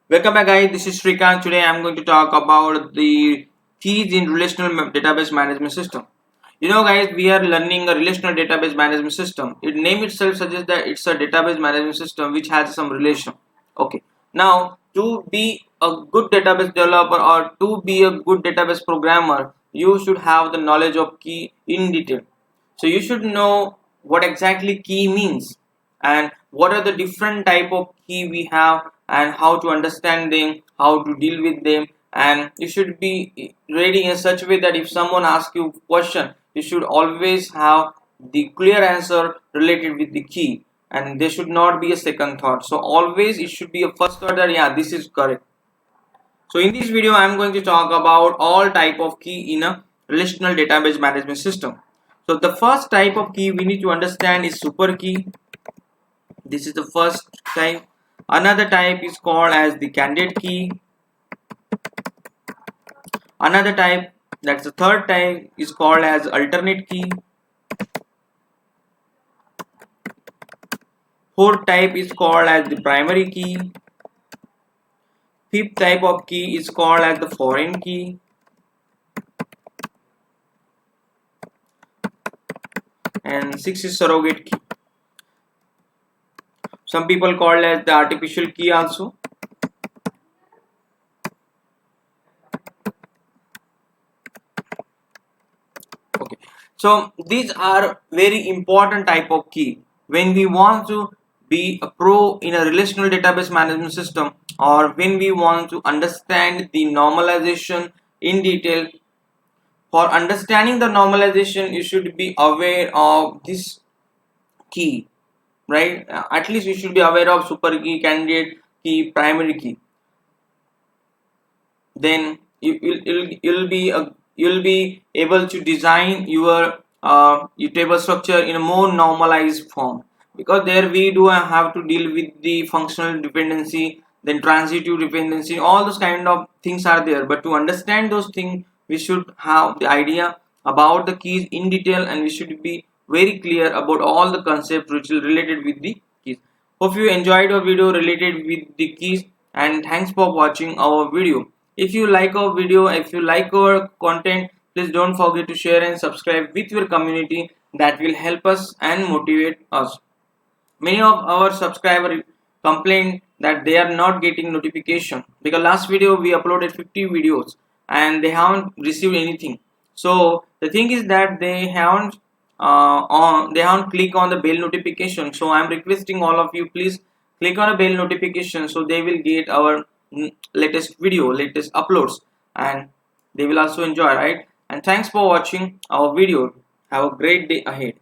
Welcome back guys, this is Shrikant. Today I am going to talk about the keys in relational database management system. You know guys, we are learning a relational database management system. Its name itself suggests that it's a database management system which has some relation. Okay. Now to be a good database developer or to be a good database programmer, you should have the knowledge of key in detail. So you should know what exactly key means and what are the different type of key we have and how to understand them, how to deal with them, and you should be ready in such a way that if someone asks you a question, you should always have the clear answer related with the key, and there should not be a second thought. So always it should be a first thought that yeah, this is correct. So in this video I am going to talk about all type of key in a relational database management system. So the first type of key we need to understand is super key. This is the first type. Another type is called as the candidate key. Another type, that's the third type, is called as alternate key. Fourth type is called as the primary key. Fifth type of key is called as the foreign key. And sixth is surrogate key. Some people call it as the artificial key also. Okay, so these are very important type of key when we want to be a pro in a relational database management system, or when we want to understand the normalization in detail. For understanding the normalization, you should be aware of this key, right? At least you should be aware of super key, candidate key, primary key. Then you'll be able to design your table structure in a more normalized form, because there we do have to deal with the functional dependency, then transitive dependency, all those kind of things are there. But to understand those things, we should have the idea about the keys in detail, and we should be very clear about all the concepts which are related with the keys. Hope you enjoyed our video related with the keys, and thanks for watching our video. If you like our video, if you like our content, please don't forget to share and subscribe with your community. That will help us and motivate us. Many of our subscribers complain that they are not getting notification, because last video we uploaded 50 videos and they haven't received anything. So the thing is that they haven't clicked on the bell notification. So I'm requesting all of you, please click on a bell notification so they will get our latest video, latest uploads, and they will also enjoy, right? And thanks for watching our video. Have a great day ahead.